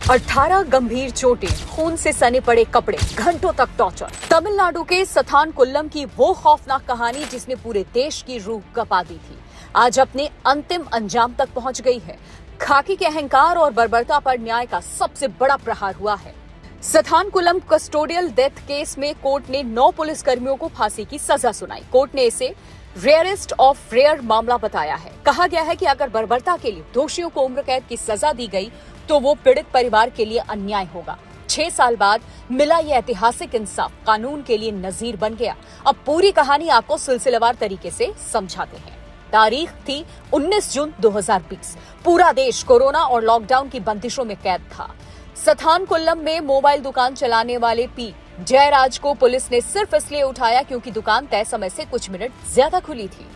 18 गंभीर चोटें, खून से सने पड़े कपड़े, घंटों तक टॉर्चर। तमिलनाडु के सथानकुल्लम की वो खौफनाक कहानी जिसने पूरे देश की रूह कपा दी थी, आज अपने अंतिम अंजाम तक पहुंच गई है। खाकी के अहंकार और बर्बरता पर न्याय का सबसे बड़ा प्रहार हुआ है। सथानकुल्लम कस्टोडियल डेथ केस में कोर्ट ने 9 पुलिसकर्मियों को फांसी की सजा सुनाई। कोर्ट ने इसे रेयरेस्ट ऑफ रेयर मामला बताया है। कहा गया है कि अगर बर्बरता के लिए दोषियों को उम्र कैद की सजा दी गई तो वो पीड़ित परिवार के लिए अन्याय होगा। 6 साल बाद मिला ये ऐतिहासिक इंसाफ कानून के लिए नजीर बन गया। अब पूरी कहानी आपको सिलसिलेवार तरीके से समझाते हैं। तारीख थी 19 जून 2020। पूरा देश कोरोना और लॉकडाउन की बंदिशों में कैद था। सथानकुल्लम में मोबाइल दुकान चलाने वाले पी जयराज को पुलिस ने सिर्फ इसलिए उठाया क्योंकि दुकान तय समय से कुछ मिनट ज्यादा खुली थी।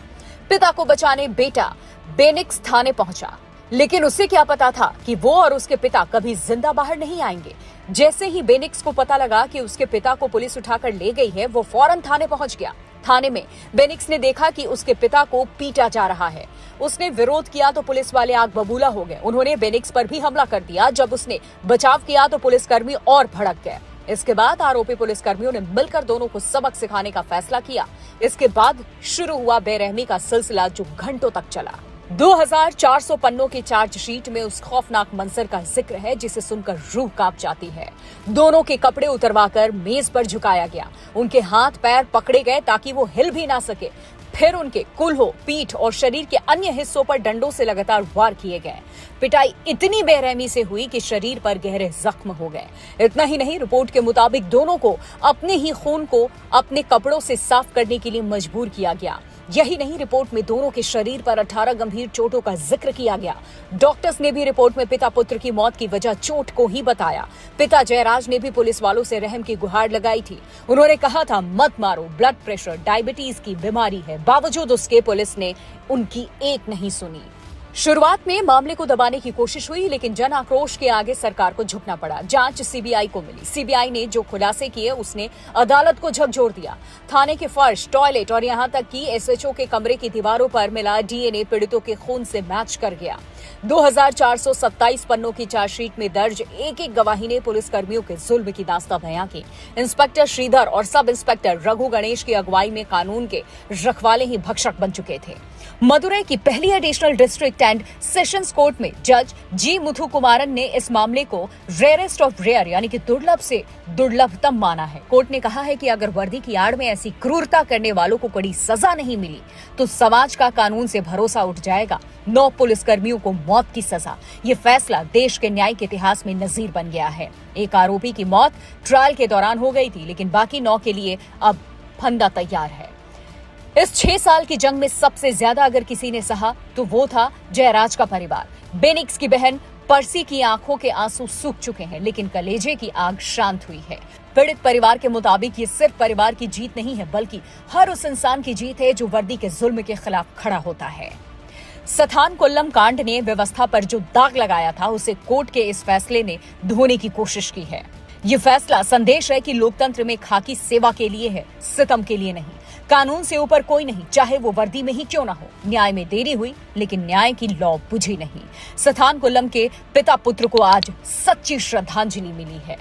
पिता को बचाने बेटा बेनिक्स थाने पहुंचा, लेकिन उसे क्या पता था कि वो और उसके पिता कभी जिंदा बाहर नहीं आएंगे। जैसे ही बेनिक्स को पता लगा कि उसके पिता को पुलिस उठाकर ले गई है, वो फौरन थाने पहुंच गया। थाने में बेनिक्स ने देखा कि उसके पिता को पीटा जा रहा है। उसने विरोध किया तो पुलिस वाले आग बबूला हो गए। उन्होंने बेनिक्स पर भी हमला कर दिया। जब उसने बचाव किया तो पुलिसकर्मी और भड़क गए। इसके बाद आरोपी पुलिसकर्मियों ने मिलकर दोनों को सबक सिखाने का फैसला किया। इसके बाद शुरू हुआ बेरहमी का सिलसिला जो घंटों तक चला। 2400 पन्नों की चार्जशीट में उस खौफनाक मंजर का जिक्र है जिसे सुनकर रूह कांप जाती है। दोनों के कपड़े उतरवाकर मेज पर झुकाया गया। उनके हाथ पैर पकड़े गए ताकि वो हिल भी ना सके। फिर उनके कुल्हों, पीठ और शरीर के अन्य हिस्सों पर डंडों से लगातार वार किए गए। पिटाई इतनी बेरहमी से हुई कि शरीर पर गहरे जख्म हो गए। इतना ही नहीं, रिपोर्ट के मुताबिक दोनों को अपने ही खून को अपने कपड़ों से साफ करने के लिए मजबूर किया गया। यही नहीं, रिपोर्ट में दोनों के शरीर पर 18 गंभीर चोटों का जिक्र किया गया। डॉक्टर्स ने भी रिपोर्ट में पिता पुत्र की मौत की वजह चोट को ही बताया। पिता जयराज ने भी पुलिस वालों से रहम की गुहार लगाई थी। उन्होंने कहा था, मत मारो, ब्लड प्रेशर, डायबिटीज की बीमारी है। बावजूद उसके पुलिस ने उनकी एक नहीं सुनी। शुरुआत में मामले को दबाने की कोशिश हुई, लेकिन जन आक्रोश के आगे सरकार को झुकना पड़ा। जांच सीबीआई को मिली। सीबीआई ने जो खुलासे किए उसने अदालत को झकझोर दिया। थाने के फर्श, टॉयलेट और यहां तक कि एसएचओ के कमरे की दीवारों पर मिला डीएनए पीड़ितों के खून से मैच कर गया। 2427 पन्नों की चार्जशीट में दर्ज एक एक गवाही ने पुलिसकर्मियों के जुल्म की दास्तां बयां की। इंस्पेक्टर श्रीधर और सब इंस्पेक्टर रघु गणेश की अगुवाई में कानून के रखवाले ही भक्षक बन चुके थे। मदुरई की पहली additional district and sessions court में जज जी मुथुकुमारन ने इस मामले को रेयरेस्ट ऑफ रेयर यानी कि दुर्लभ से दुर्लभतम माना है। कोर्ट ने कहा है कि अगर वर्दी की आड़ में ऐसी क्रूरता करने वालों को कड़ी सजा नहीं मिली तो समाज का कानून से भरोसा उठ जाएगा। 9 पुलिसकर्मियों को मौत की सजा। ये फैसला देश के न्यायिक इतिहास में नजीर बन गया है। एक आरोपी की मौत ट्रायल के दौरान हो गई थी, लेकिन बाकी 9 के लिए अब फंदा तैयार है। इस 6 साल की जंग में सबसे ज्यादा अगर किसी ने सहा तो वो था जयराज का परिवार। बेनिक्स की बहन पर्सी की आंखों के आंसू सूख चुके हैं, लेकिन कलेजे की आग शांत हुई है। पीड़ित परिवार के मुताबिक ये सिर्फ परिवार की जीत नहीं है, बल्कि हर उस इंसान की जीत है जो वर्दी के जुल्म के खिलाफ खड़ा होता है। सथानकुल्लम कांड ने व्यवस्था पर जो दाग लगाया था उसे कोर्ट के इस फैसले ने धोने की कोशिश की है। ये फैसला संदेश है कि लोकतंत्र में खाकी सेवा के लिए है, सितम के लिए नहीं। कानून से ऊपर कोई नहीं, चाहे वो वर्दी में ही क्यों ना हो। न्याय में देरी हुई, लेकिन न्याय की लौ बुझी नहीं। सथानकुल्लम के पिता पुत्र को आज सच्ची श्रद्धांजलि मिली है।